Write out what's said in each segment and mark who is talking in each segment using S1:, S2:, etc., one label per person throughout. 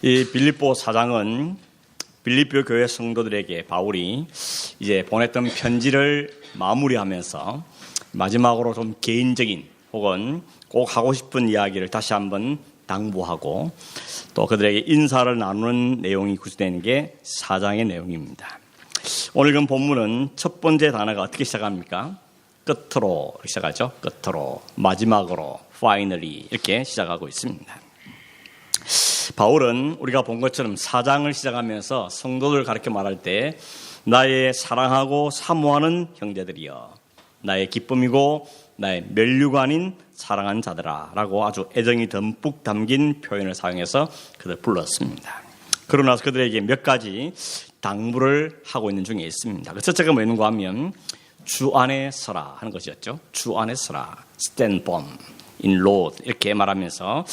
S1: 이 빌립보 4장은 빌립보 교회 성도들에게 바울이 이제 보냈던 편지를 마무리하면서 마지막으로 좀 개인적인 혹은 꼭 하고 싶은 이야기를 다시 한번 당부하고 또 그들에게 인사를 나누는 내용이 구성되는 게 4장의 내용입니다. 오늘 그 본문은 첫 번째 단어가 어떻게 시작합니까? 끝으로 시작하죠. 끝으로, 마지막으로, finally 이렇게 시작하고 있습니다. 바울은 우리가 본 것처럼 4장을 시작하면서 성도들 가르쳐 말할 때 나의 사랑하고 사모하는 형제들이여, 나의 기쁨이고 나의 면류가 아닌 사랑하는 자들아 라고 아주 애정이 듬뿍 담긴 표현을 사용해서 그들 불렀습니다. 그러고 나서 그들에게 몇 가지 당부를 하고 있는 중에 있습니다. 그 첫째가 뭐였는가 하면 주 안에 서라 하는 것이었죠. 주 안에 서라, stand firm in Lord 이렇게 말하면서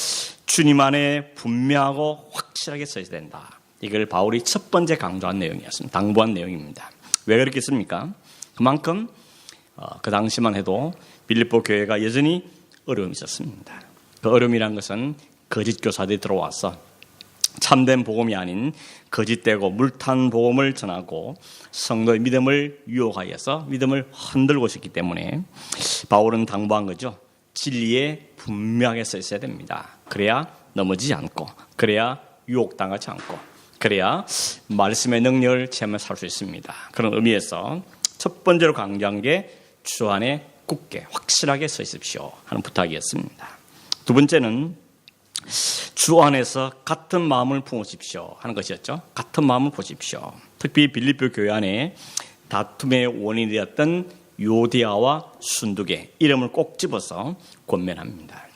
S1: 주님 안에 분명하고 확실하게 서야 된다. 이걸 바울이 첫 번째 강조한 내용이었습니다. 당부한 내용입니다. 왜 그렇게 씁니까? 그만큼 그 당시만 해도 빌립보 교회가 여전히 어려움이 있었습니다. 그 어려움이란 것은 거짓 교사들이 들어와서 참된 복음이 아닌 거짓되고 물탄 복음을 전하고 성도의 믿음을 유혹하여서 믿음을 흔들고 있었기 때문에 바울은 당부한 거죠. 진리에 분명하게 서 있어야 됩니다. 그래야 넘어지지 않고, 그래야 유혹당하지 않고, 그래야 말씀의 능력을 체험해 살 수 있습니다. 그런 의미에서 첫 번째로 강조한 게 주 안에 굳게 확실하게 서 있으십시오 하는 부탁이었습니다. 두 번째는 주 안에서 같은 마음을 품으십시오 하는 것이었죠. 같은 마음을 보십시오. 특히 빌립보 교회 안에 다툼의 원인이 되었던 요디아와 순두계 이름을 꼭 집어서 권면합니다.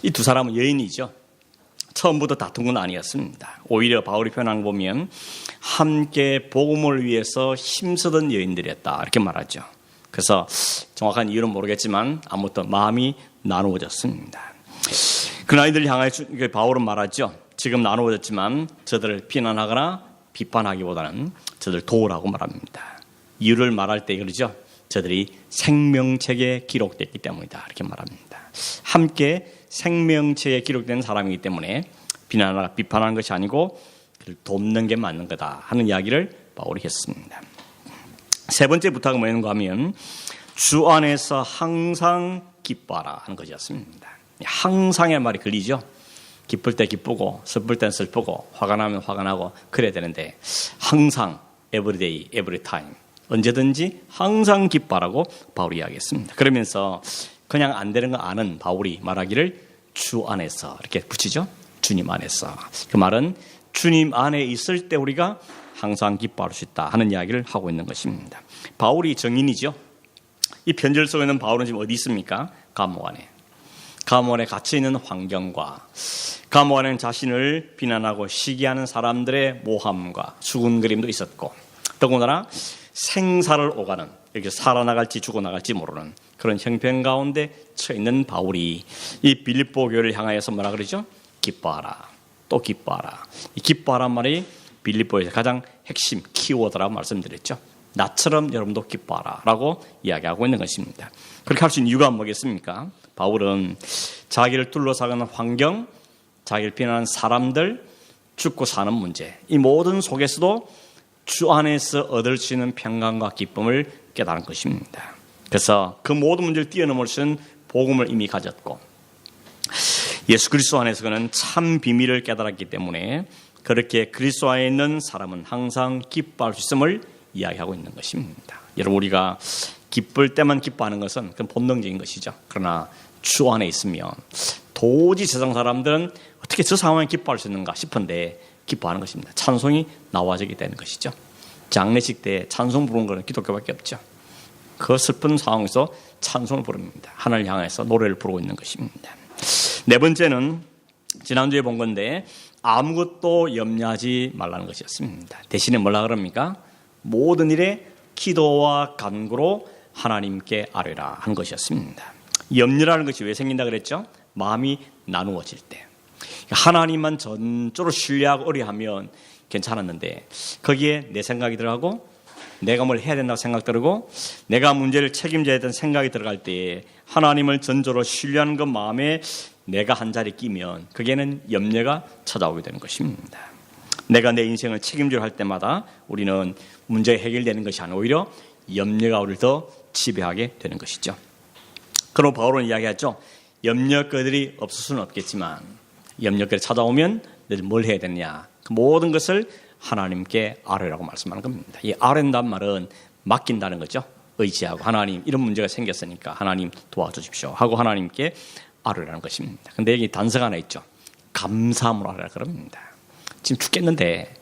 S1: 이 두 사람은 여인이죠. 처음부터 다툰 건 아니었습니다. 오히려 바울이 표현한 거 보면 함께 복음을 위해서 힘쓰던 여인들이었다 이렇게 말하죠. 그래서 정확한 이유는 모르겠지만 아무튼 마음이 나누어졌습니다. 그 아이들을 향해 바울은 말하죠. 지금 나누어졌지만 저들을 비난하거나 비판하기보다는 저들 도우라고 말합니다. 이유를 말할 때 그러죠. 저들이 생명책에 기록됐기 때문이다 이렇게 말합니다. 함께 생명책에 기록된 사람이기 때문에 비난하거나 비판하는 것이 아니고 그를 돕는 게 맞는 거다 하는 이야기를 바울이 했습니다. 세 번째 부탁은 뭐였는가 하면 주 안에서 항상 기뻐하라 하는 것이었습니다. 항상의 말이 걸리죠. 기쁠 때 기쁘고 슬플 땐 슬프고 화가 나면 화가 나고 그래야 되는데 항상 every day, every time 언제든지 항상 기뻐하라고 바울이 이야기했습니다. 그러면서 그냥 안 되는 거 아는 바울이 말하기를 주 안에서 이렇게 붙이죠. 주님 안에서. 그 말은 주님 안에 있을 때 우리가 항상 기뻐할 수 있다 하는 이야기를 하고 있는 것입니다. 바울이 정인이죠. 이 편지를 쓰고 있는 바울은 지금 어디 있습니까? 감옥 안에. 감옥 안에 갇혀 있는 환경과 감옥 안에는 자신을 비난하고 시기하는 사람들의 모함과 수군거림도 있었고 더군다나 생사를 오가는 이렇게 살아나갈지 죽어나갈지 모르는 그런 형편 가운데 처해 있는 바울이 이 빌립보 교회를 향하여서 뭐라 그러죠? 기뻐하라. 또 기뻐하라. 이 기뻐하란 말이 빌립보에서 가장 핵심 키워드라고 말씀드렸죠. 나처럼 여러분도 기뻐하라 라고 이야기하고 있는 것입니다. 그렇게 할 수 있는 이유가 뭐겠습니까? 바울은 자기를 둘러싸는 환경, 자기를 비난하는 사람들, 죽고 사는 문제 이 모든 속에서도 주 안에서 얻을 수 있는 평강과 기쁨을 깨달은 것입니다. 그래서 그 모든 문제를 뛰어넘을 수 있는 복음을 이미 가졌고 예수 그리스도 안에서 그는 참 비밀을 깨달았기 때문에 그렇게 그리스도 안에 있는 사람은 항상 기뻐할 수 있음을 이야기하고 있는 것입니다. 여러분 우리가 기쁠 때만 기뻐하는 것은 그건 본능적인 것이죠. 그러나 주 안에 있으면 도저히 세상 사람들은 어떻게 저 상황에 기뻐할 수 있는가 싶은데 기뻐하는 것입니다. 찬송이 나와지게 되는 것이죠. 장례식 때 찬송 부르는 것은 기독교밖에 없죠. 그 슬픈 상황에서 찬송을 부릅니다. 하나님을 향해서 노래를 부르고 있는 것입니다. 네 번째는 지난주에 본 건데 아무것도 염려하지 말라는 것이었습니다. 대신에 뭐라 그럽니까? 모든 일에 기도와 간구로 하나님께 아뢰라 하는 것이었습니다. 염려라는 것이 왜 생긴다 그랬죠? 마음이 나누어질 때. 하나님만 전적으로 신뢰하고 의뢰하면 괜찮았는데 거기에 내 생각이 들어가고 내가 뭘 해야 된다고 생각 들고 내가 문제를 책임져야 되는 생각이 들어갈 때에 하나님을 전적으로 신뢰하는 것 마음에 내가 한 자리 끼면 그게는 염려가 찾아오게 되는 것입니다. 내가 내 인생을 책임져야 할 때마다 우리는 문제가 해결되는 것이 아니라 오히려 염려가 우리를 더 지배하게 되는 것이죠. 그럼 바울은 이야기하죠. 염려거리들이 없을 수는 없겠지만 염려거리 찾아오면 너희들 뭘 해야 되느냐. 그 모든 것을 하나님께 아뢰라고 말씀하는 겁니다. 이 아뢰는다는 말은 맡긴다는 거죠. 의지하고 하나님 이런 문제가 생겼으니까 하나님 도와주십시오 하고 하나님께 아뢰라는 것입니다. 근데 여기 단서가 하나 있죠. 감사함으로 아뢰라 그럽니다. 지금 죽겠는데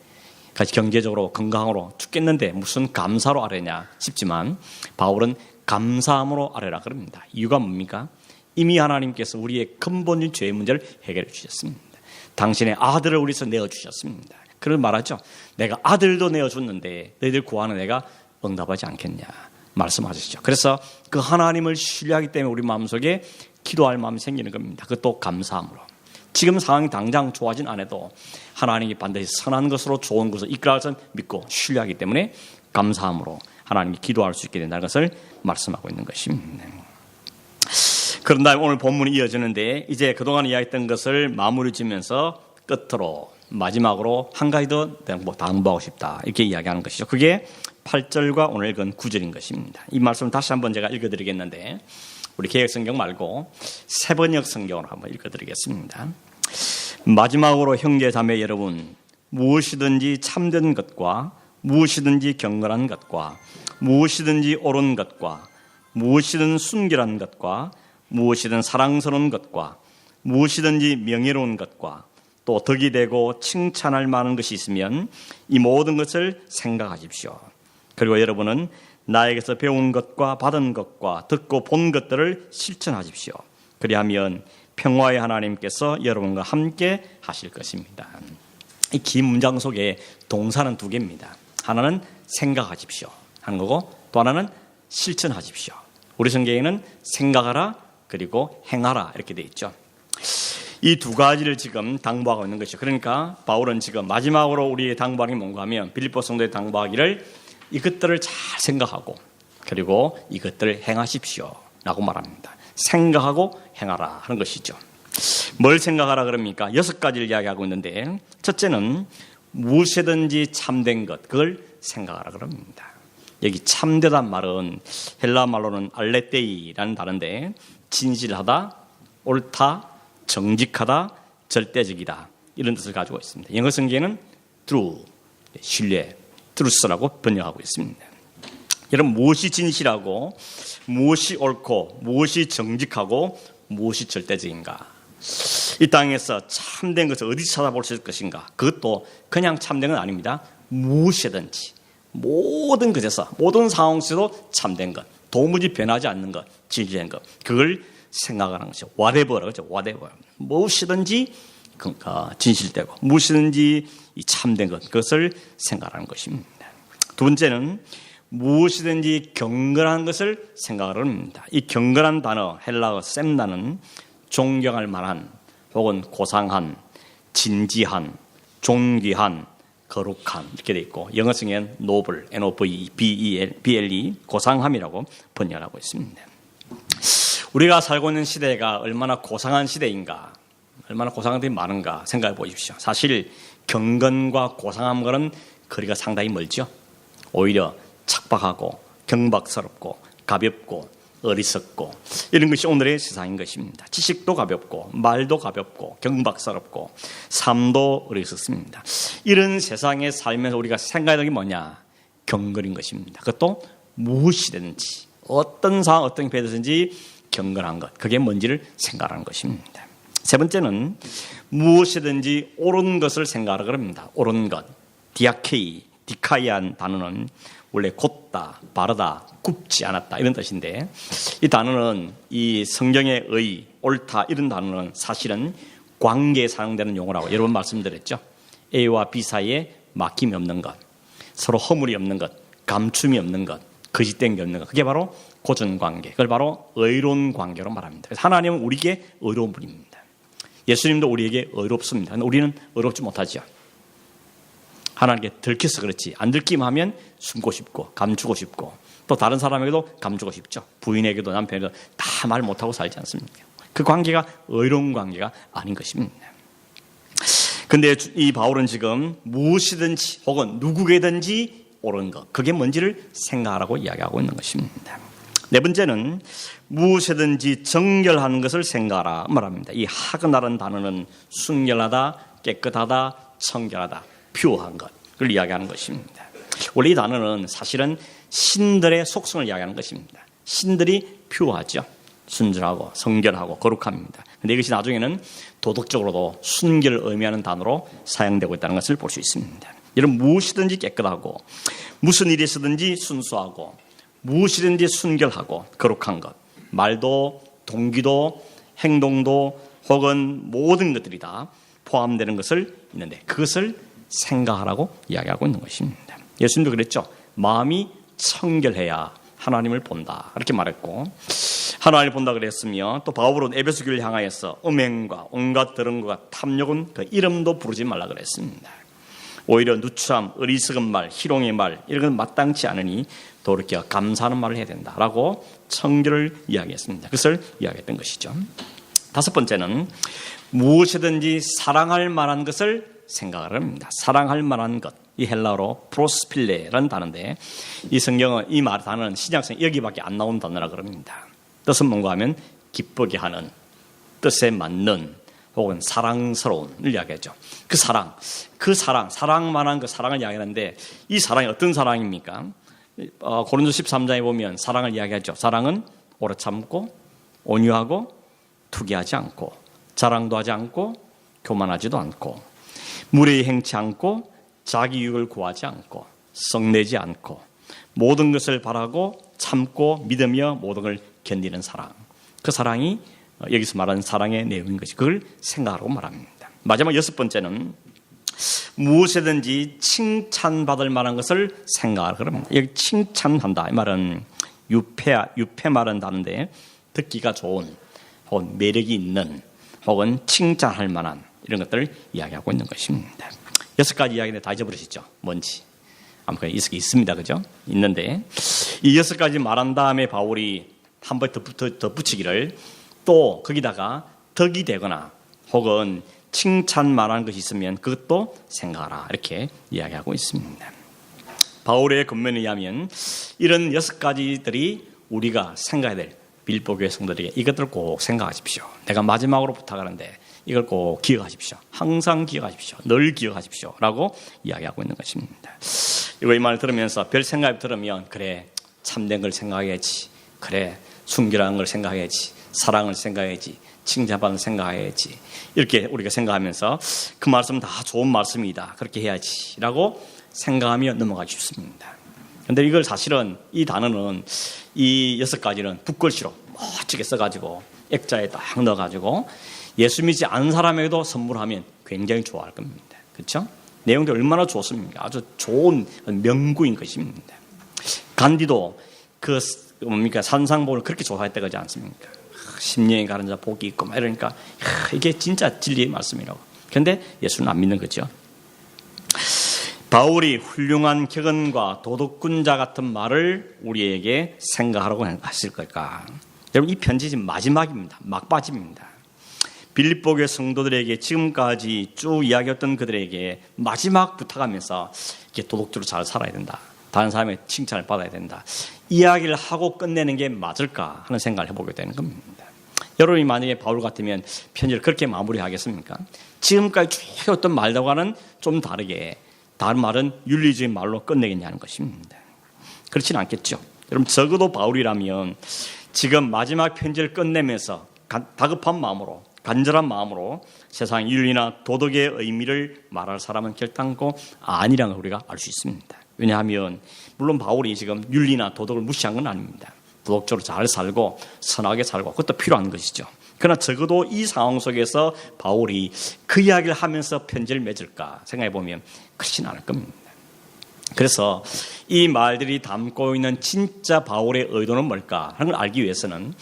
S1: 같이 경제적으로 건강으로 죽겠는데 무슨 감사로 아뢰냐 싶지만 바울은 감사함으로 아뢰라 그럽니다. 이유가 뭡니까? 이미 하나님께서 우리의 근본적인 죄의 문제를 해결해 주셨습니다. 당신의 아들을 우리에서 내어주셨습니다. 그런 말하죠. 내가 아들도 내어줬는데 너희들 구하는 내가 응답하지 않겠냐 말씀하시죠. 그래서 그 하나님을 신뢰하기 때문에 우리 마음속에 기도할 마음이 생기는 겁니다. 그것도 감사함으로. 지금 상황이 당장 좋아진 안 해도 하나님이 반드시 선한 것으로 좋은 것을 이끌어갈 것을 믿고 신뢰하기 때문에 감사함으로 하나님이 기도할 수 있게 된다는 것을 말씀하고 있는 것입니다. 그런 다음에 오늘 본문이 이어지는데 이제 그동안 이야기했던 것을 마무리 지면서 끝으로 마지막으로 한 가지 더 당부하고 싶다 이렇게 이야기하는 것이죠. 그게 8절과 오늘 읽은 9절인 것입니다. 이 말씀을 다시 한번 제가 읽어드리겠는데 우리 개역성경 말고 세번역 성경으로 한번 읽어드리겠습니다. 마지막으로 형제 자매 여러분, 무엇이든지 참된 것과 무엇이든지 경건한 것과 무엇이든지 옳은 것과 무엇이든 순결한 것과 무엇이든 사랑스러운 것과 무엇이든지 명예로운 것과 또 덕이 되고 칭찬할 만한 것이 있으면 이 모든 것을 생각하십시오. 그리고 여러분은 나에게서 배운 것과 받은 것과 듣고 본 것들을 실천하십시오. 그리하면 평화의 하나님께서 여러분과 함께 하실 것입니다. 이 긴 문장 속에 동사는 두 개입니다. 하나는 생각하십시오 하는 거고 또 하나는 실천하십시오. 우리 성경에는 생각하라 그리고 행하라 이렇게 되어 있죠. 이 두 가지를 지금 당부하고 있는 것이죠. 그러니까 바울은 지금 마지막으로 우리의 당부하는 게 뭔가 하면 빌립보 성도에 당부하기를 이것들을 잘 생각하고 그리고 이것들을 행하십시오 라고 말합니다. 생각하고 행하라 하는 것이죠. 뭘 생각하라 그럽니까? 6가지를 이야기하고 있는데 첫째는 무엇이든지 참된 것 그걸 생각하라 그럽니다. 여기 참되단 말은 헬라 말로는 알레테이라는 단어인데 진실하다, 옳다, 정직하다, 절대적이다 이런 뜻을 가지고 있습니다. 영어 성경에는 true, 신뢰, truth라고 번역하고 있습니다. 여러분 무엇이 진실하고 무엇이 옳고 무엇이 정직하고 무엇이 절대적인가? 이 땅에서 참된 것을 어디서 찾아볼 수 있을 것인가? 그것도 그냥 참된 건 아닙니다. 무엇이든지 모든 것에서 모든 상황 속에서 참된 것, 도무지 변하지 않는 것, 진실된 것 그걸 생각하는 것이죠. whatever 그렇죠. whatever 무엇이든지 진실되고 무엇이든지 참된 것 그것을 생각하는 것입니다. 두 번째는 무엇이든지 경건한 것을 생각을 합니다. 이 경건한 단어 헬라어 셈나는 존경할 만한 혹은 고상한, 진지한, 존귀한, 거룩한 이렇게 되어 있고 영어 성에는 noble, N-O-V-E-B-E-L-E 고상함이라고 번역하고 있습니다. 우리가 살고 있는 시대가 얼마나 고상한 시대인가 얼마나 고상한 것들이 많은가 생각해 보십시오. 사실 경건과 고상함과는 거리가 상당히 멀죠. 오히려 척박하고 경박스럽고 가볍고 어리석고 이런 것이 오늘의 세상인 것입니다. 지식도 가볍고 말도 가볍고 경박스럽고 삶도 어리석습니다. 이런 세상에 살면서 우리가 생각하는 게 뭐냐? 경건인 것입니다. 그것도 무엇이든지 어떤 상황 어떤 배드든지 경건한 것 그게 뭔지를 생각하는 것입니다. 세 번째는 무엇이든지 옳은 것을 생각하라 합니다. 옳은 것 디카이한 단어는 원래 곧다, 바르다, 굽지 않았다 이런 뜻인데 이 단어는 이 성경의 의, 옳다 이런 단어는 사실은 관계에 사용되는 용어라고 여러 번 말씀드렸죠. A와 B 사이에 막힘이 없는 것, 서로 허물이 없는 것, 감춤이 없는 것, 거짓된 게 없는 것 그게 바로 고정관계, 그걸 바로 의로운 관계로 말합니다. 그래서 하나님은 우리에게 의로운 분입니다. 예수님도 우리에게 의롭습니다. 그런데 우리는 의롭지 못하죠. 하나님께 들켜서 그렇지 안 들키면 하면 숨고 싶고 감추고 싶고 또 다른 사람에게도 감추고 싶죠. 부인에게도 남편에게도 다 말 못하고 살지 않습니까? 그 관계가 의로운 관계가 아닌 것입니다. 근데 이 바울은 지금 무엇이든지 혹은 누구에든지 옳은 것, 그게 뭔지를 생각하라고 이야기하고 있는 것입니다. 네 번째는 무엇이든지 정결한 것을 생각하라 말합니다. 이 하그나라는 단어는 순결하다, 깨끗하다, 청결하다, 퓨어한 것, 그걸 이야기하는 것입니다. 원래 이 단어는 사실은 신들의 속성을 이야기하는 것입니다. 신들이 퓨어하죠. 순전하고 성결하고 거룩합니다. 그런데 이것이 나중에는 도덕적으로도 순결을 의미하는 단어로 사용되고 있다는 것을 볼 수 있습니다. 이런 무엇이든지 깨끗하고 무슨 일이 있으든지 순수하고 무엇이든지 순결하고 거룩한 것, 말도 동기도 행동도 혹은 모든 것들이 다 포함되는 것을 있는데 그것을 생각하라고 이야기하고 있는 것입니다. 예수님도 그랬죠. 마음이 청결해야 하나님을 본다 이렇게 말했고, 하나님을 본다 그랬으며, 또 바울은 에베소 교회를 향하여서 음행과 온갖 더러운 것과 탐욕은 그 이름도 부르지 말라 그랬습니다. 오히려 누추함, 어리석은 말, 희롱의 말 이런 건 마땅치 않으니 돌이켜 감사하는 말을 해야 된다라고 청결을 이야기했습니다. 그것을 이야기했던 것이죠. 다섯 번째는 무엇이든지 사랑할 만한 것을 생각을 합니다. 사랑할 만한 것, 이 헬라어로 프로스필레라는 단어인데, 이 성경은 이 단어는 신약성 여기밖에 안 나온 단어라 그럽니다. 뜻은 뭔가 하면 기쁘게 하는, 뜻에 맞는, 혹은 사랑스러운을 이야기하죠. 그 사랑만한 그 사랑을 이야기하는데, 이 사랑이 어떤 사랑입니까? 고린도 13장에 보면 사랑을 이야기하죠. 사랑은 오래 참고 온유하고 투기하지 않고 자랑도 하지 않고 교만하지도 않고 무례히 행치 않고 자기 유익을 구하지 않고 썩내지 않고 모든 것을 바라고 참고 믿으며 모든 걸 견디는 사랑. 그 사랑이 여기서 말하는 사랑의 내용인 것이, 그걸 생각하라고 말합니다. 마지막 여섯 번째는 무엇이든지 칭찬받을 만한 것을 생각하라고 합니다. 여기 칭찬한다 이 말은 유패 말은 다른데 듣기가 좋은 혹은 매력이 있는 혹은 칭찬할 만한 이런 것들을 이야기하고 있는 것입니다. 여섯 가지 이야기인데 다 잊어버리시죠? 뭔지. 아무튼 있습니다. 그죠? 있는데 이 여섯 가지 말한 다음에 바울이 한 번 더 붙이기를, 또 거기다가 덕이 되거나 혹은 칭찬만한 것이 있으면 그것도 생각하라 이렇게 이야기하고 있습니다. 바울의 권면에 의하면 이런 여섯 가지들이 우리가 생각해야 될 빌립보 교회 성도들에게 이것들을 꼭 생각하십시오. 내가 마지막으로 부탁하는데 이걸 꼭 기억하십시오. 항상 기억하십시오. 늘 기억하십시오 라고 이야기하고 있는 것입니다. 이 말을 들으면서 별 생각이 들으면, 그래 참된 걸 생각해야지, 그래 순결한 걸 생각해야지, 사랑을 생각해야지, 칭찬받는 생각해야지, 이렇게 우리가 생각하면서 그 말씀은 다 좋은 말씀이다, 그렇게 해야지 라고 생각하며 넘어가기 쉽습니다. 그런데 이걸 사실은 이 단어는, 이 여섯 가지는 붓글씨로 멋지게 써가지고 액자에 딱 넣어가지고 예수 믿지 않은 사람에게도 선물하면 굉장히 좋아할 겁니다. 그렇죠? 내용도 얼마나 좋습니까? 아주 좋은 명구인 것입니다. 간디도 산상복을 그렇게 좋아했다고 하지 않습니까? 심령에 가는 자 복이 있고 막 이러니까 이게 진짜 진리의 말씀이라고. 그런데 예수는 안 믿는 거죠. 바울이 훌륭한 격언과 도덕군자 같은 말을 우리에게 생각하라고 하실 걸까? 여러분, 이 편지 지금 마지막입니다. 막바지입니다. 빌립보 교회 성도들에게 지금까지 쭉 이야기했던 그들에게 마지막 부탁하면서 이렇게 도덕적으로 잘 살아야 된다, 다른 사람의 칭찬을 받아야 된다, 이야기를 하고 끝내는 게 맞을까 하는 생각을 해보게 되는 겁니다. 여러분이 만약에 바울 같으면 편지를 그렇게 마무리하겠습니까? 지금까지 쭉 해왔던 말과는 좀 다르게, 다른 말은 윤리적인 말로 끝내겠냐는 것입니다. 그렇지는 않겠죠. 여러분, 적어도 바울이라면 지금 마지막 편지를 끝내면서 다급한 마음으로, 간절한 마음으로 세상 윤리나 도덕의 의미를 말할 사람은 결단코 아니라는 걸 우리가 알 수 있습니다. 왜냐하면 물론 바울이 지금 윤리나 도덕을 무시한 건 아닙니다. 도덕적으로 잘 살고 선하게 살고 그것도 필요한 것이죠. 그러나 적어도 이 상황 속에서 바울이 그 이야기를 하면서 편지를 맺을까 생각해 보면 그렇진 않을 겁니다. 그래서 이 말들이 담고 있는 진짜 바울의 의도는 뭘까 하는 걸 알기 위해서는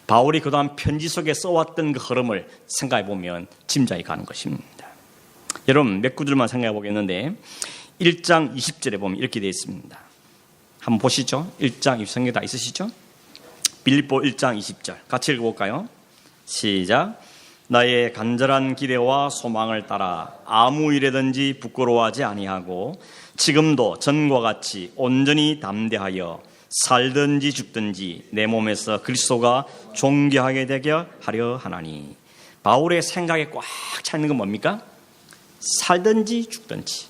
S1: 바울이 그동안 편지 속에 써왔던 그 흐름을 생각해 보면 짐작이 가는 것입니다. 여러분, 몇 구절만 생각해 보겠는데 1장 20절에 보면 이렇게 되어 있습니다. 한번 보시죠. 1장 20절 다 있으시죠? 빌립보 1장 20절 같이 읽어볼까요? 시작. 나의 간절한 기대와 소망을 따라 아무 일에든지 부끄러워하지 아니하고 지금도 전과 같이 온전히 담대하여 살든지 죽든지 내 몸에서 그리스도가 존귀하게 되게 하려 하나니. 바울의 생각에 꽉 차 있는 건 뭡니까? 살든지 죽든지,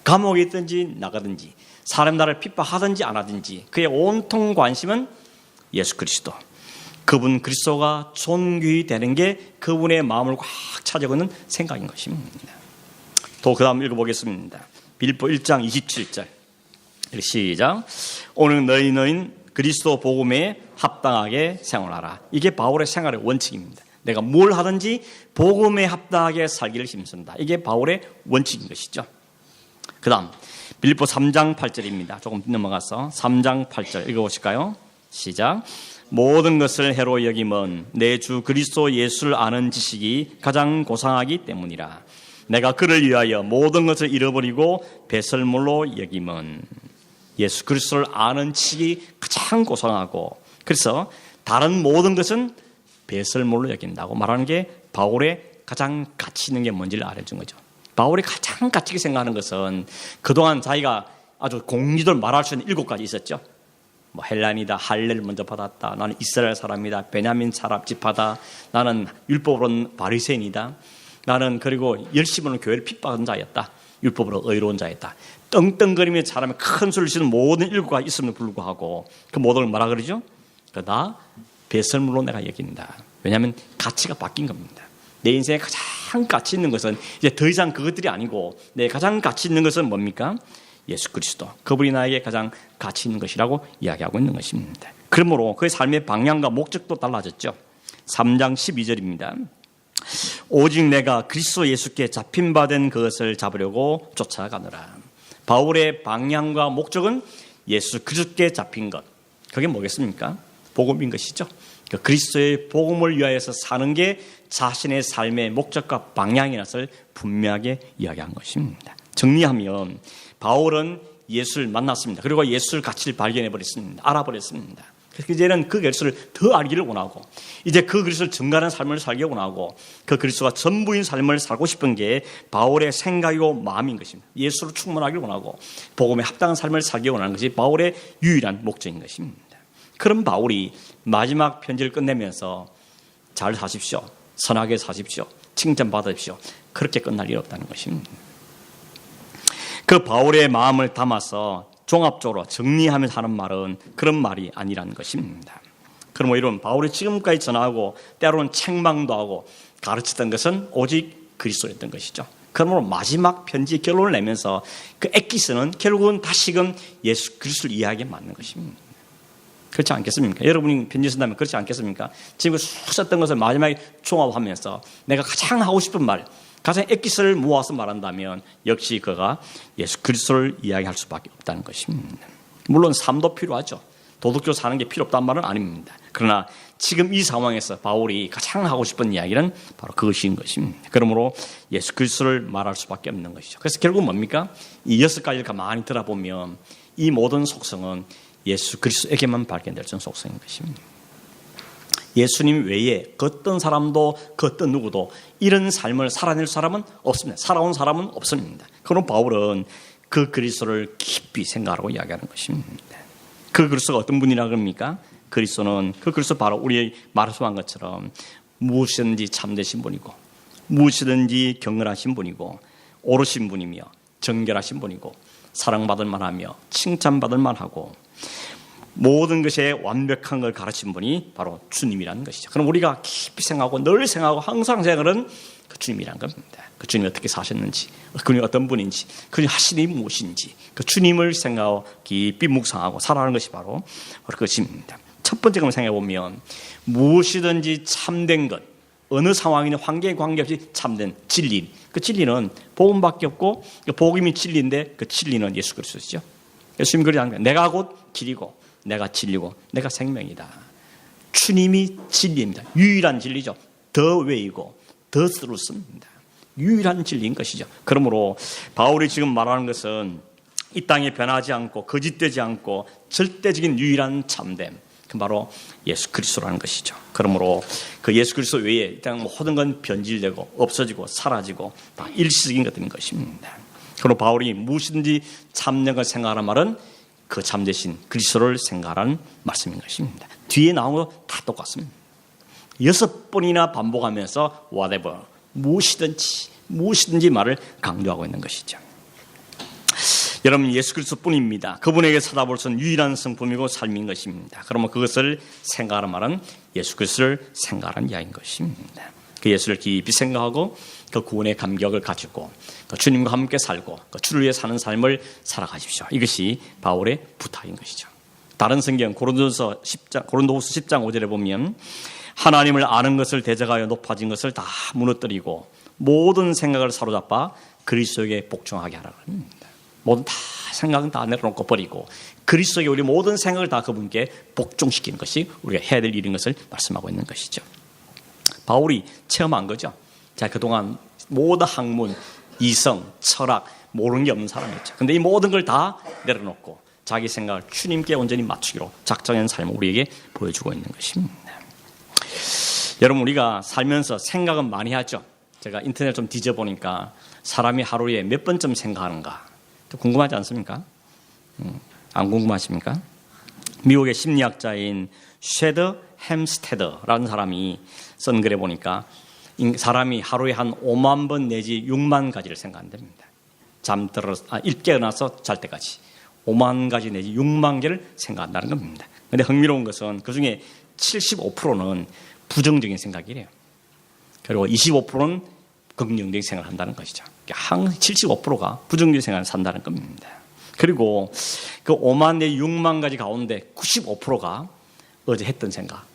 S1: 감옥에 있든지 나가든지, 사람 나를 핍박하든지 안 하든지 그의 온통 관심은 예수 그리스도, 그분 그리스도가 존귀히 되는 게 그분의 마음을 꽉 차지하고 있는 생각인 것입니다. 또 그 다음 읽어보겠습니다. 빌립보 1장 27절 시작. 오늘 너희는 그리스도 복음에 합당하게 생활하라. 이게 바울의 생활의 원칙입니다. 내가 뭘 하든지 복음에 합당하게 살기를 힘쓴다. 이게 바울의 원칙인 것이죠. 그 다음 빌립보 3장 8절입니다. 조금 넘어가서 3장 8절 읽어보실까요? 시작. 모든 것을 해로 여김은 내 주 그리스도 예수를 아는 지식이 가장 고상하기 때문이라. 내가 그를 위하여 모든 것을 잃어버리고 배설물로 여김은. 예수 그리스도를 아는 지식이 가장 고상하고, 그래서 다른 모든 것은 배설물로 여긴다고 말하는 게 바울의 가장 가치 있는 게 뭔지를 알려준 거죠. 바울이 가장 가치 있게 생각하는 것은 그동안 자기가 아주 공리들 말할 수 있는 7가지 있었죠. 뭐 헬란이다, 할례를 먼저 받았다, 나는 이스라엘 사람이다, 베냐민 사람 지파다, 나는 율법으로는 바리새인이다, 나는 그리고 열심으로 교회를 핍박한 자였다, 율법으로 의로운 자였다. 떵떵거리며 사람이 큰 소리를 치는 모든 7가지 있음에도 불구하고 그 모든 걸 뭐라 그러죠? 그다 배설물로 내가 여긴다. 왜냐하면 가치가 바뀐 겁니다. 내 인생에 가장 가치 있는 것은 이제 더 이상 그것들이 아니고 내 가장 가치 있는 것은 뭡니까? 예수 그리스도. 그분이 나에게 가장 가치 있는 것이라고 이야기하고 있는 것입니다. 그러므로 그의 삶의 방향과 목적도 달라졌죠. 3장 12절입니다. 오직 내가 그리스도 예수께 잡힌 바 된 그것을 잡으려고 쫓아가노라. 바울의 방향과 목적은 예수 그리스도께 잡힌 것. 그게 뭐겠습니까? 복음인 것이죠. 그리스도의 복음을 위하여서 사는 게 자신의 삶의 목적과 방향인 것을 분명하게 이야기한 것입니다. 정리하면 바울은 예수를 만났습니다. 그리고 예수의 가치를 발견해버렸습니다. 알아버렸습니다. 그래서 이제는 그 그리스도를 더 알기를 원하고, 이제 그 그리스도를 증가하는 삶을 살기 원하고, 그 그리스도가 전부인 삶을 살고 싶은 게 바울의 생각이고 마음인 것입니다. 예수로 충만하기를 원하고 복음에 합당한 삶을 살기 원하는 것이 바울의 유일한 목적인 것입니다. 그럼 바울이 마지막 편지를 끝내면서 잘 사십시오, 선하게 사십시오, 칭찬받으십시오, 그렇게 끝날 일 없다는 것입니다. 그 바울의 마음을 담아서 종합적으로 정리하면서 하는 말은 그런 말이 아니라는 것입니다. 그럼 이런 바울이 지금까지 전하고 때로는 책망도 하고 가르치던 것은 오직 그리스도였던 것이죠. 그러므로 마지막 편지 결론을 내면서 그 엑기스는 결국은 다시금 예수 그리스도를 이해하게 맞는 것입니다. 그렇지 않겠습니까? 여러분이 편지 쓴다면 그렇지 않겠습니까? 지금 쑥 썼던 것을 마지막에 종합하면서 내가 가장 하고 싶은 말, 가장 엑기스를 모아서 말한다면 역시 그가 예수 그리스도를 이야기할 수밖에 없다는 것입니다. 물론 삶도 필요하죠. 도덕적으로 사는 게 필요 없다는 말은 아닙니다. 그러나 지금 이 상황에서 바울이 가장 하고 싶은 이야기는 바로 그것인 것입니다. 그러므로 예수 그리스도를 말할 수밖에 없는 것이죠. 그래서 결국 뭡니까? 이 6가지를 가만히 들어보면 이 모든 속성은 예수 그리스도에게만 발견될 수 있는 속성인 것입니다. 예수님 외에 그 어떤 사람도 그 어떤 누구도 이런 삶을 살아낼 사람은 없습니다. 살아온 사람은 없습니다. 그럼 바울은 그 그리스도를 깊이 생각하고 이야기하는 것입니다. 그 그리스도가 어떤 분이라 그럽니까? 그리스도는 그 그리스도 바로 우리 말씀한 것처럼 무엇이든지 참되신 분이고 무엇이든지 경건하신 분이고 옳으신 분이며 정결하신 분이고 사랑받을 만하며 칭찬받을 만하고 모든 것에 완벽한 걸 가르친 분이 바로 주님이라는 것이죠. 그럼 우리가 깊이 생각하고 늘 생각하고 항상 생각하는 그 주님이라는 겁니다. 그 주님이 어떻게 사셨는지, 그분이 어떤 분인지, 그분이 하신 일이 무엇인지, 그 주님을 생각하고 깊이 묵상하고 살아가는 것이 바로 그것입니다. 첫 번째 걸 생각해 보면 무엇이든지 참된 것, 어느 상황이나 환경에 관계없이 참된 진리, 그 진리는 복음밖에 없고 그 복음이 진리인데 그 진리는 예수 그리스도시죠. 예수님이 그러지 거예요. 내가 곧 길이고 내가 진리고 내가 생명이다. 주님이 진리입니다. 유일한 진리죠. 더 웨이고 더 트루스입니다. 유일한 진리인 것이죠. 그러므로 바울이 지금 말하는 것은 이 땅에 변하지 않고 거짓되지 않고 절대적인 유일한 참됨, 그 바로 예수 그리스도라는 것이죠. 그러므로 그 예수 그리스도 외에 일단 모든 건 변질되고 없어지고 사라지고 다 일시적인 것들인 것입니다. 그리고 바울이 무엇이든지 참된 걸 생각하라는 말은 그 참되신 그리스도를 생각하라는 말씀인 것입니다. 뒤에 나온 거 다 똑같습니다. 6번이나 반복하면서 whatever, 무엇이든지 말을 강조하고 있는 것이죠. 여러분, 예수 그리스도뿐입니다. 그분에게 찾아볼 수 있는 유일한 성품이고 삶인 것입니다. 그러면 그것을 생각하는 말은 예수 그리스도를 생각하는 이야기인 것입니다. 그 예수를 깊이 생각하고 그 구원의 감격을 가지고 그 주님과 함께 살고 그 주를 위해 사는 삶을 살아가십시오. 이것이 바울의 부탁인 것이죠. 다른 성경 고린도후서 10장 5절에 보면 하나님을 아는 것을 대적하여 높아진 것을 다 무너뜨리고 모든 생각을 사로잡아 그리스도에게 복종하게 하라고 합니다. 모든 다 생각은 다 내려놓고 버리고 그리스도에게 우리 모든 생각을 다 그분께 복종시키는 것이 우리가 해야 될 일인 것을 말씀하고 있는 것이죠. 바울이 체험한 거죠. 자, 그동안 모든 학문, 이성, 철학 모르는 게 없는 사람이었죠. 그런데 이 모든 걸 다 내려놓고 자기 생각을 주님께 온전히 맞추기로 작정한 삶을 우리에게 보여주고 있는 것입니다. 여러분, 우리가 살면서 생각은 많이 하죠. 제가 인터넷 좀 뒤져보니까 사람이 하루에 몇 번쯤 생각하는가 궁금하지 않습니까? 안 궁금하십니까? 미국의 심리학자인 쉐더 햄스테더라는 사람이 쓴 글에 보니까 사람이 하루에 한 5만 번 내지 6만 가지를 생각한답니다. 깨어나서 잘 때까지 5만 가지 내지 6만 개를 생각한다는 겁니다. 그런데 흥미로운 것은 그중에 75%는 부정적인 생각이래요. 그리고 25%는 긍정적인 생각을 한다는 것이죠. 항상 75%가 부정적인 생각을 산다는 겁니다. 그리고 그 5만 내지 6만 가지 가운데 95%가 어제 했던 생각,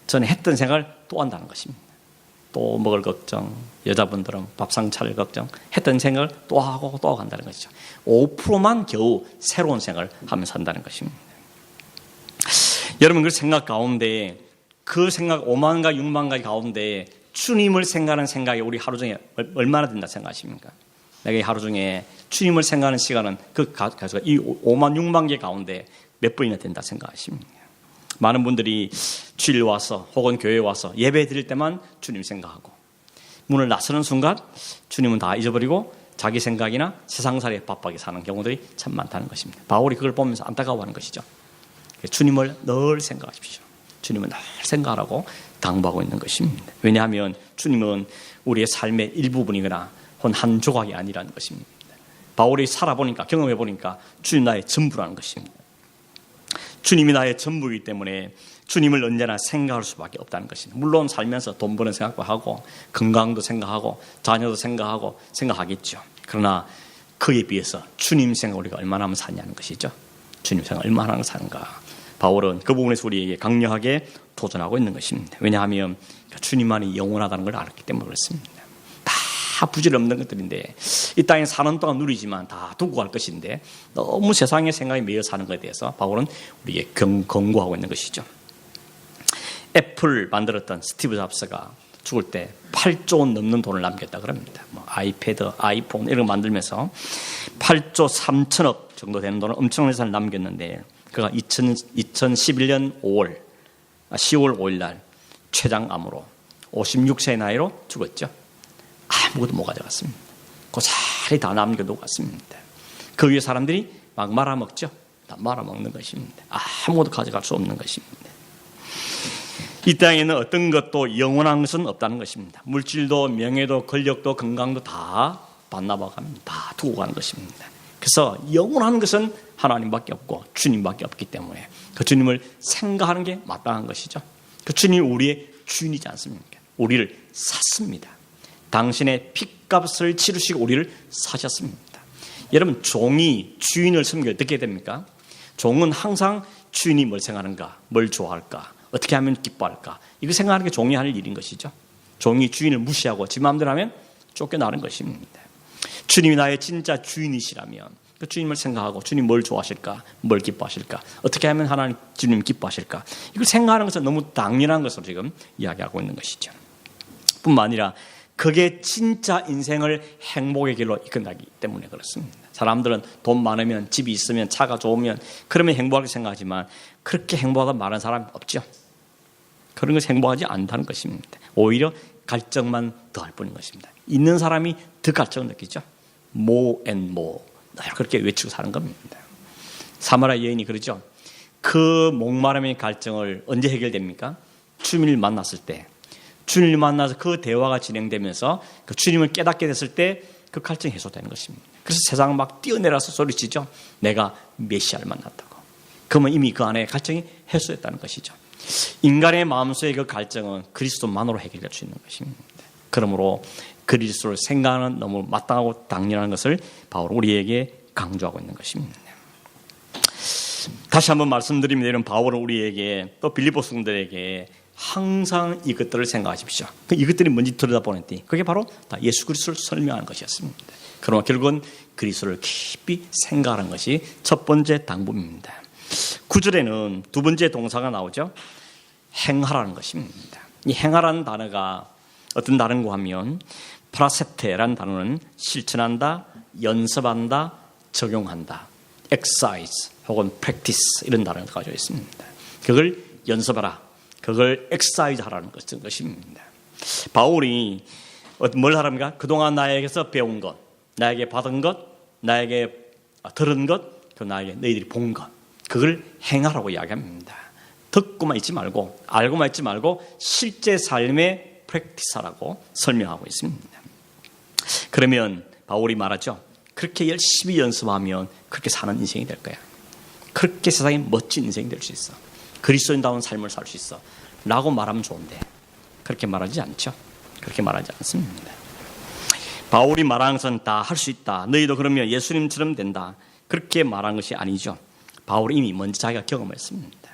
S1: 전에 했던 생각을 또 한다는 것입니다. 또 먹을 걱정, 여자분들은 밥상 차릴 걱정, 했던 생각을 또 하고 또 하고 한다는 것이죠. 5%만 겨우 새로운 생각을 하면서 한다는 것입니다. 여러분, 그 생각 가운데 그 생각 5만 가지 6만 가지 가운데 주님을 생각하는 생각이 우리 하루 중에 얼마나 된다 생각하십니까? 내가 하루 중에 주님을 생각하는 시간은 그 가수가 이 5만 6만 개 가운데 몇 번이나 된다 생각하십니까? 많은 분들이 주일 와서 혹은 교회에 와서 예배 드릴 때만 주님 생각하고 문을 나서는 순간 주님은 다 잊어버리고 자기 생각이나 세상살이에 바쁘게 사는 경우들이 참 많다는 것입니다. 바울이 그걸 보면서 안타까워하는 것이죠. 주님을 늘 생각하십시오. 주님은 늘 생각하라고 당부하고 있는 것입니다. 왜냐하면 주님은 우리의 삶의 일부분이거나 혹은 한 조각이 아니라는 것입니다. 바울이 살아보니까 경험해보니까 주님 나의 전부라는 것입니다. 주님이 나의 전부이기 때문에 주님을 언제나 생각할 수밖에 없다는 것입니다. 물론 살면서 돈 버는 생각도 하고 건강도 생각하고 자녀도 생각하겠죠. 그러나 그에 비해서 주님 생각 우리가 얼마나 하면 사냐는 것이죠. 주님 생각 얼마나 하면 사는가. 바울은 그 부분에서 우리에게 강력하게 도전하고 있는 것입니다. 왜냐하면 주님만이 영원하다는 걸 알았기 때문에 그렇습니다. 다 부질없는 것들인데 이 땅에 사는 동안 누리지만 다 두고 갈 것인데 너무 세상의 생각에 매여 사는 것에 대해서 바울은 우리에게 경고하고 있는 것이죠. 애플 만들었던 스티브 잡스가 죽을 때 8조 원 넘는 돈을 남겼다 그럽니다. 아이패드, 아이폰 이런 거 만들면서 8조 3천억 정도 되는 돈을 엄청난 예산을 남겼는데 그가 2011년 10월 5일 날 췌장암으로 56세의 나이로 죽었죠. 아무것도 못 가져갔습니다. 고사리 다 남겨두고 갔습니다. 그 위에 사람들이 막 말아먹죠. 다 말아먹는 것입니다. 아무것도 가져갈 수 없는 것입니다. 이 땅에는 어떤 것도 영원한 것은 없다는 것입니다. 물질도 명예도 권력도 건강도 다 반납하갑니다. 다 두고 가는 것입니다. 그래서 영원한 것은 하나님밖에 없고 주님밖에 없기 때문에 그 주님을 생각하는 게 마땅한 것이죠. 그 주님이 우리의 주인이지 않습니까? 우리를 샀습니다. 당신의 핏값을 치르시고 우리를 사셨습니다. 여러분, 종이 주인을 섬기면 어떻게 됩니까? 종은 항상 주인이 뭘 생각하는가, 뭘 좋아할까, 어떻게 하면 기뻐할까, 이거 생각하는 게 종이 할 일인 것이죠. 종이 주인을 무시하고 지 마음대로 하면 쫓겨나는 것입니다. 주님이 나의 진짜 주인이시라면 그 주님을 생각하고 주님 뭘 좋아하실까, 뭘 기뻐하실까, 어떻게 하면 하나님 주님 기뻐하실까, 이걸 생각하는 것은 너무 당연한 것으로 지금 이야기하고 있는 것이죠. 뿐만 아니라 그게 진짜 인생을 행복의 길로 이끌어가기 때문에 그렇습니다. 사람들은 돈 많으면, 집이 있으면, 차가 좋으면 그러면 행복하게 생각하지만 그렇게 행복하다 말하는 사람이 없죠. 그런 것이 행복하지 않다는 것입니다. 오히려 갈증만 더할 뿐인 것입니다. 있는 사람이 더 갈증을 느끼죠. more and more. 그렇게 외치고 사는 겁니다. 사마리아 여인이 그러죠. 그 목마름의 갈증을 언제 해결됩니까? 주님을 만났을 때. 주님을 만나서 그 대화가 진행되면서 그 주님을 깨닫게 됐을 때 그 갈증이 해소되는 것입니다. 그래서 세상을 막 뛰어내려서 소리치죠. 내가 메시아를 만났다고. 그러면 이미 그 안에 갈증이 해소됐다는 것이죠. 인간의 마음속의 그 갈증은 그리스도만으로 해결될 수 있는 것입니다. 그러므로 그리스도를 생각하는 너무 마땅하고 당연한 것을 바울 우리에게 강조하고 있는 것입니다. 다시 한번 말씀드리면 이런 바울은 우리에게 또 빌립보 성도들에게 항상 이것들을 생각하십시오. 이것들이 뭔지 들여다보니 그게 바로 다 예수 그리스도를 설명하는 것이었습니다. 그러나 결국은 그리스도를 깊이 생각하는 것이 첫 번째 당부입니다. 9절에는 두 번째 동사가 나오죠. 행하라는 것입니다. 이 행하라는 단어가 어떤 단어인가 하면 프라세테라는 단어는 실천한다, 연습한다, 적용한다, exercise 혹은 practice 이런 단어를 가지고 있습니다. 그걸 연습하라, 그걸 exercise 하라는 것입니다. 바울이 뭘 하랍니까? 그동안 나에게서 배운 것, 나에게 받은 것, 나에게 들은 것, 또 나에게 너희들이 본 것, 그걸 행하라고 이야기합니다. 듣고만 있지 말고, 알고만 있지 말고 실제 삶의 프랙티스하라고 설명하고 있습니다. 그러면 바울이 말하죠. 그렇게 열심히 연습하면 그렇게 사는 인생이 될 거야. 그렇게 세상에 멋진 인생이 될 수 있어. 그리스도인다운 삶을 살 수 있어 라고 말하면 좋은데 그렇게 말하지 않죠. 그렇게 말하지 않습니다. 바울이 말하는 것은 다 할 수 있다, 너희도 그러면 예수님처럼 된다, 그렇게 말한 것이 아니죠. 바울이 이미 먼저 자기가 경험했습니다.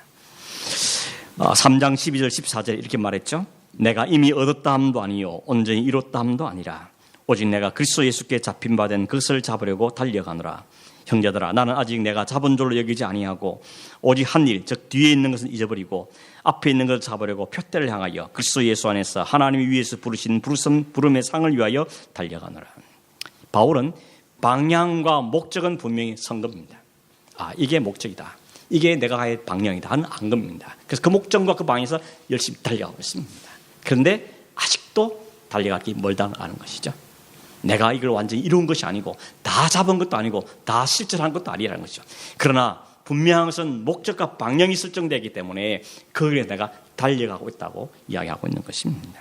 S1: 3장 12절 14절 이렇게 말했죠. 내가 이미 얻었다 함도 아니요 온전히 이뤘다 함도 아니라 오직 내가 그리스도 예수께 잡힌 바 된 그것을 잡으려고 달려가노라. 형제들아, 나는 아직 내가 잡은 줄로 여기지 아니하고 오직 한 일, 즉 뒤에 있는 것은 잊어버리고 앞에 있는 것을 잡으려고 표대를 향하여 그리스도 예수 안에서 하나님이 위에서 부르신 부름의 상을 위하여 달려가노라. 바울은 방향과 목적은 분명히 선 겁니다. 이게 목적이다, 이게 내가 할 방향이다 하는 안 겁니다. 그래서 그 목적과 그 방향에서 열심히 달려가고 있습니다. 그런데 아직도 달려가기 멀다는 아는 것이죠. 내가 이걸 완전히 이룬 것이 아니고 다 잡은 것도 아니고 다 실천한 것도 아니라는 것이죠. 그러나 분명한 것은 목적과 방향이 설정되기 때문에 거기에 내가 달려가고 있다고 이야기하고 있는 것입니다.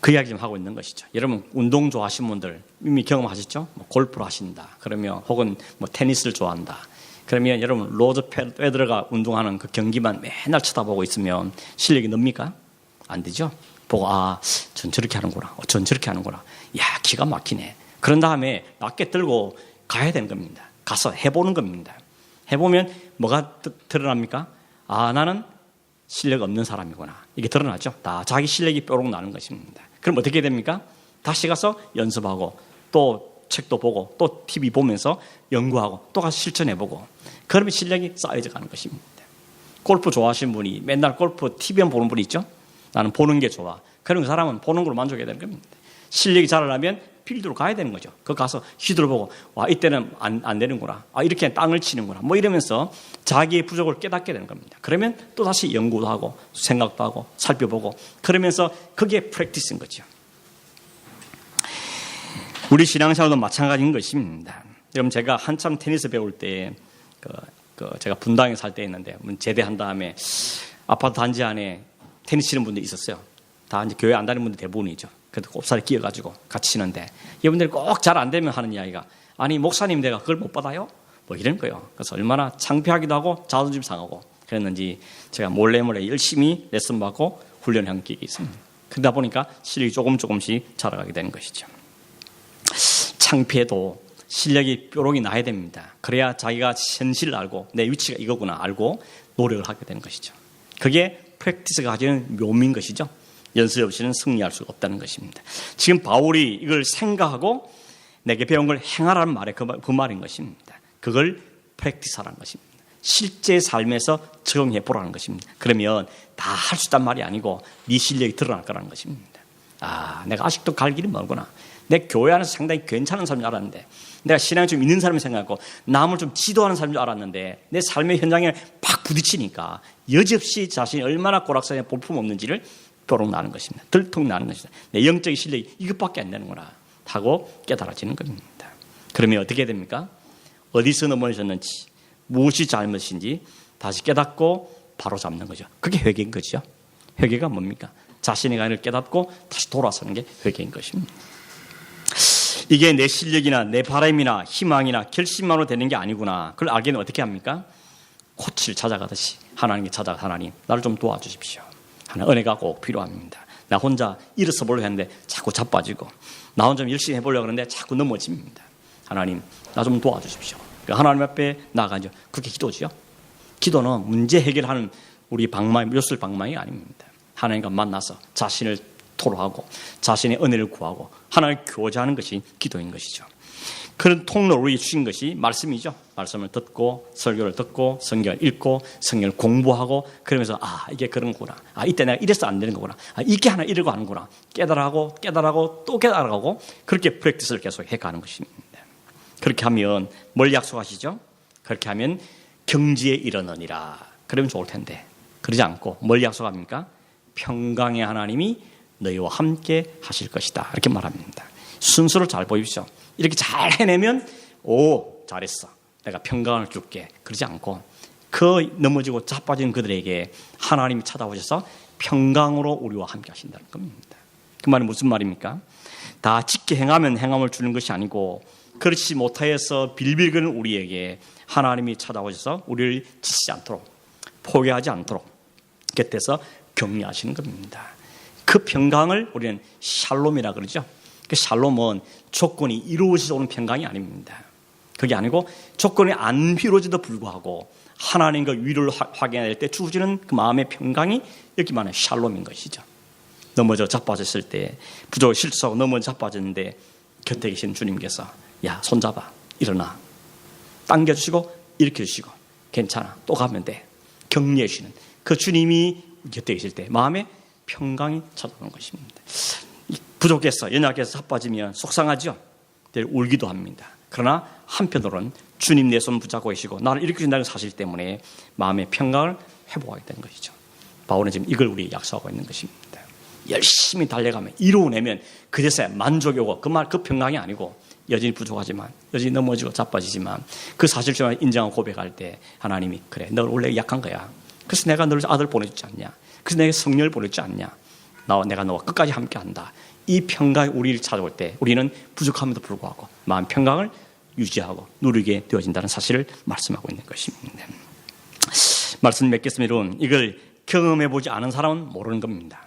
S1: 그 이야기 좀 하고 있는 것이죠. 여러분 운동 좋아하시는 분들 이미 경험하셨죠? 골프를 하신다, 그러면 혹은 테니스를 좋아한다, 그러면 여러분 로저 페더러가 운동하는 그 경기만 맨날 쳐다보고 있으면 실력이 늡니까? 안 되죠. 보고 전 저렇게 하는구나, 전 저렇게 하는구나, 야 기가 막히네. 그런 다음에 맞게 들고 가야 되는 겁니다. 가서 해보는 겁니다. 해보면 뭐가 드러납니까? 나는 실력 없는 사람이구나, 이게 드러나죠. 다 자기 실력이 뾰록 나는 것입니다. 그럼 어떻게 됩니까? 다시 가서 연습하고 또 책도 보고 또 TV 보면서 연구하고 또 가서 실천해보고, 그러면 실력이 쌓여져 가는 것입니다. 골프 좋아하시는 분이 맨날 골프 TV만 보는 분이 있죠. 나는 보는 게 좋아. 그런 사람은 보는 걸로 만족해야 되는 겁니다. 실력이 자라려면 필드로 가야 되는 거죠. 거기 가서 휘두르보고 이때는 안 되는구나, 이렇게 땅을 치는구나, 이러면서 자기의 부족을 깨닫게 되는 겁니다. 그러면 또 다시 연구도 하고 생각도 하고 살펴보고, 그러면서 그게 프랙티스인 거죠. 우리 신앙생활도 마찬가지인 것입니다. 여러분 제가 한참 테니스 배울 때 제가 분당에 살 때 있는데 제대한 다음에 아파트 단지 안에 테니스 치는 분들이 있었어요. 다 이제 교회 안 다니는 분들 대부분이죠. 그래도 꼽살이 끼어가지고 같이 치는데 이분들이 꼭 잘 안 되면 하는 이야기가, 아니 목사님 내가 그걸 못 받아요? 이런 거예요. 그래서 얼마나 창피하기도 하고 자존심 상하고 그랬는지 제가 몰래 열심히 레슨 받고 훈련한 기억이 있습니다. 그러다 보니까 실력이 조금씩 자라가게 되는 것이죠. 창피해도 실력이 뾰록이 나야 됩니다. 그래야 자기가 현실을 알고 내 위치가 이거구나 알고 노력을 하게 되는 것이죠. 그게 프랙티스가 가지는 묘미인 것이죠. 연습 없이는 승리할 수가 없다는 것입니다. 지금 바울이 이걸 생각하고 내게 배운 걸 행하라는 말에 그 말인 것입니다. 그걸 프랙티스하라는 것입니다. 실제 삶에서 적용해 보라는 것입니다. 그러면 다 할 수 있단 말이 아니고 네 실력이 드러날 거라는 것입니다. 내가 아직도 갈 길이 멀구나. 내 교회 안에서 상당히 괜찮은 사람인 줄 알았는데, 내가 신앙이 좀 있는 사람이 생각하고 남을 좀 지도하는 사람인 줄 알았는데, 내 삶의 현장에 팍 부딪히니까 여지없이 자신이 얼마나 고락산에 볼품없는지를 뾰록 나는 것입니다. 들통 나는 것입니다. 내 영적인 실력이 이것밖에 안 되는구나 하고 깨달아지는 겁니다. 그러면 어떻게 됩니까? 어디서 넘어졌는지, 무엇이 잘못인지 다시 깨닫고 바로 잡는 거죠. 그게 회개인 거죠. 회개가 뭡니까? 자신의 간을 깨닫고 다시 돌아서는 게 회개인 것입니다. 이게 내 실력이나 내 바람이나 희망이나 결심만으로 되는 게 아니구나. 그걸 알기는 어떻게 합니까? 코치를 찾아가듯이 하나님께 찾아가, 하나님 나를 좀 도와주십시오. 하나님 은혜가 꼭 필요합니다. 나 혼자 일어서 보려고 했는데 자꾸 자빠지고, 나 혼자 열심히 해보려고 하는데 자꾸 넘어집니다. 하나님 나 좀 도와주십시오. 하나님 앞에 나가죠. 그게 기도죠. 기도는 문제 해결하는 우리 방망이, 요술 방망이 아닙니다. 하나님과 만나서 자신을 토로하고 자신의 은혜를 구하고 하나님을 교제하는 것이 기도인 것이죠. 그런 통로를 우리에게 주신 것이 말씀이죠. 말씀을 듣고 설교를 듣고 성경을 읽고 성경을 공부하고, 그러면서 이게 그런 거구나. 이때 내가 이래서 안 되는 거구나. 이게 하나 이러고 하는구나. 깨달아가고 또 깨달아가고, 그렇게 프랙티스를 계속 해가는 것입니다. 그렇게 하면 뭘 약속하시죠? 그렇게 하면 경지에 이르느니라. 그러면 좋을 텐데 그러지 않고 뭘 약속합니까? 평강의 하나님이 너희와 함께 하실 것이다. 이렇게 말합니다. 순서를 잘 보십시오. 이렇게 잘 해내면 잘했어. 내가 평강을 줄게. 그러지 않고 그 넘어지고 자빠지는 그들에게 하나님이 찾아오셔서 평강으로 우리와 함께 하신다는 겁니다. 그 말은 무슨 말입니까? 다 직계 행하면 행함을 주는 것이 아니고, 그렇지 못하여서 빌빌거리는 우리에게 하나님이 찾아오셔서 우리를 지치지 않도록, 포기하지 않도록 곁에서 격려하시는 겁니다. 그 평강을 우리는 샬롬이라 그러죠. 그 샬롬은 조건이 이루어져서 오는 평강이 아닙니다. 그게 아니고 조건이 안 이루어져도 불구하고 하나님과 위로를 확인할 때 주어지는 그 마음의 평강이 여기 말하는 샬롬인 것이죠. 넘어져 자빠졌을 때, 부족을 실수하고 넘어져 자빠졌는데 곁에 계신 주님께서 야, 손잡아, 일어나, 당겨주시고 일으켜주시고 괜찮아, 또 가면 돼, 격려해 주시는 그 주님이 곁에 계실 때 마음에 평강이 찾아오는 것입니다. 부족해서 연약해서 자빠지면 속상하죠. 울기도 합니다. 그러나 한편으로는 주님 내 손 붙잡고 계시고 나를 일으켜준다는 사실 때문에 마음의 평강을 회복하게 되는 것이죠. 바울은 지금 이걸 우리 약속하고 있는 것입니다. 열심히 달려가면 이루어내면 그제서야 만족이 오고, 그 평강이 아니고 여전히 부족하지만, 여전히 넘어지고 자빠지지만 그 사실을 인정하고 고백할 때 하나님이 그래, 너 원래 약한 거야. 그래서 내가 너를 아들 보내주지 않냐. 그래서 내가 성령을 보내주지 않냐. 내가 너와 끝까지 함께한다. 이 평강이 우리를 찾아올 때 우리는 부족함에도 불구하고 마음 평강을 유지하고 누리게 되어진다는 사실을 말씀하고 있는 것입니다. 말씀 맺겠습니다. 여러분, 이걸 경험해보지 않은 사람은 모르는 겁니다.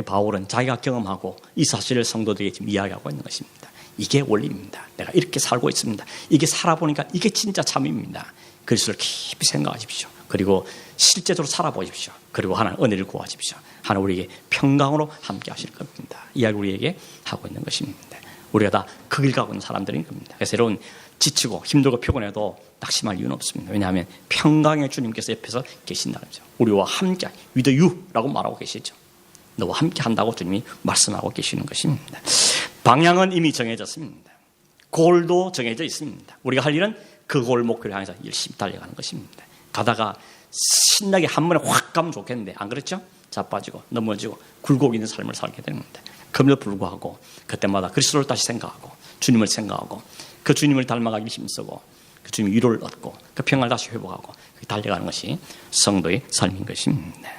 S1: 바울은 자기가 경험하고 이 사실을 성도들에게 지금 이야기하고 있는 것입니다. 이게 원리입니다. 내가 이렇게 살고 있습니다. 이게 살아보니까 이게 진짜 참입니다. 그리스도를 깊이 생각하십시오. 그리고 실제적으로 살아보십시오. 그리고 하나님 은혜를 구하십시오. 하나님 우리에게 평강으로 함께 하실 겁니다. 이 이야기 우리에게 하고 있는 것입니다. 우리가 다 그 길 가고 있는 사람들인 겁니다. 그래서 여러분, 지치고 힘들고 피곤해도 낙심할 이유는 없습니다. 왜냐하면 평강의 주님께서 옆에서 계신다는 거죠. 우리와 함께 with you라고 말하고 계시죠. 너와 함께 한다고 주님이 말씀하고 계시는 것입니다. 방향은 이미 정해졌습니다. 골도 정해져 있습니다. 우리가 할 일은 그 골 목표를 향해서 열심히 달려가는 것입니다. 가다가 신나게 한 번에 확 가면 좋겠는데 안 그렇죠? 자빠지고 넘어지고 굴곡 있는 삶을 살게 됩니다. 그럼에도 불구하고 그때마다 그리스도를 다시 생각하고 주님을 생각하고 그 주님을 닮아가기 힘쓰고 그 주님의 위로를 얻고 그 평안을 다시 회복하고 달려가는 것이 성도의 삶인 것입니다.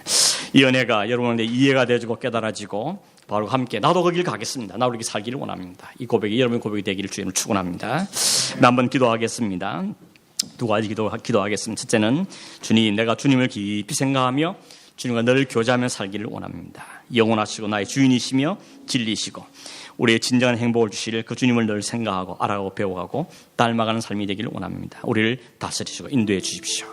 S1: 이 은혜가 여러분에게 이해가 되어지고 깨달아지고 바로 함께 나도 그 길 가겠습니다. 나도 그렇게 살기를 원합니다. 이 고백이 여러분의 고백이 되기를 주님을 축원합니다. 한번 기도하겠습니다. 두 가지 기도하겠습니다. 첫째는 주님, 내가 주님을 깊이 생각하며 주님과 늘 교제하며 살기를 원합니다. 영원하시고 나의 주인이시며 진리시고 우리의 진정한 행복을 주실 그 주님을 늘 생각하고 알아가고 배워가고 닮아가는 삶이 되기를 원합니다. 우리를 다스리시고 인도해 주십시오.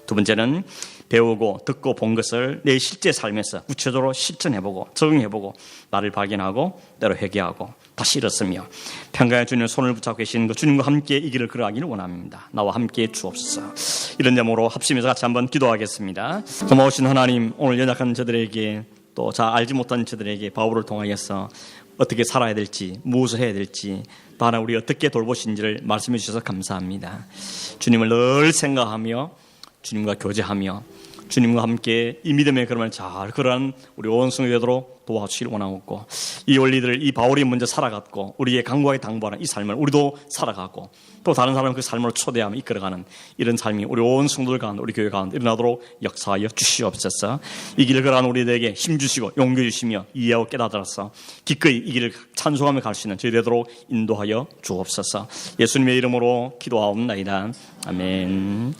S1: 두 번째는 배우고 듣고 본 것을 내 실제 삶에서 구체적으로 실천해보고 적용해보고 나를 발견하고 때로 회개하고 다시 일어서며 평강의 주님의 손을 붙잡고 계시는 그 주님과 함께 이 길을 걸어가기를 원합니다. 나와 함께 주옵소서. 이런 점으로 합심해서 같이 한번 기도하겠습니다. 고마우신 하나님, 오늘 연약한 저들에게 또 잘 알지 못한 저들에게 바울을 통하여서 어떻게 살아야 될지, 무엇을 해야 될지, 또 하나 우리 어떻게 돌보신지를 말씀해 주셔서 감사합니다. 주님을 늘 생각하며 주님과 교제하며 주님과 함께 이 믿음의 걸음을 잘 걸어가는 우리 온 성도 되도록 도와주시길 원하옵고, 이 원리들을 이 바울이 먼저 살아갔고 우리의 강구하게 당부하는 이 삶을 우리도 살아가고 또 다른 사람을 그 삶으로 초대하며 이끌어가는 이런 삶이 우리 온 성도들 가운데, 우리 교회 가운데 일어나도록 역사하여 주시옵소서. 이 길을 걸어가는 우리들에게 힘주시고 용기 주시며 이해하고 깨닫아서 기꺼이 이 길을 찬송하며 갈 수 있는 저희 되도록 인도하여 주옵소서. 예수님의 이름으로 기도하옵나이다. 아멘.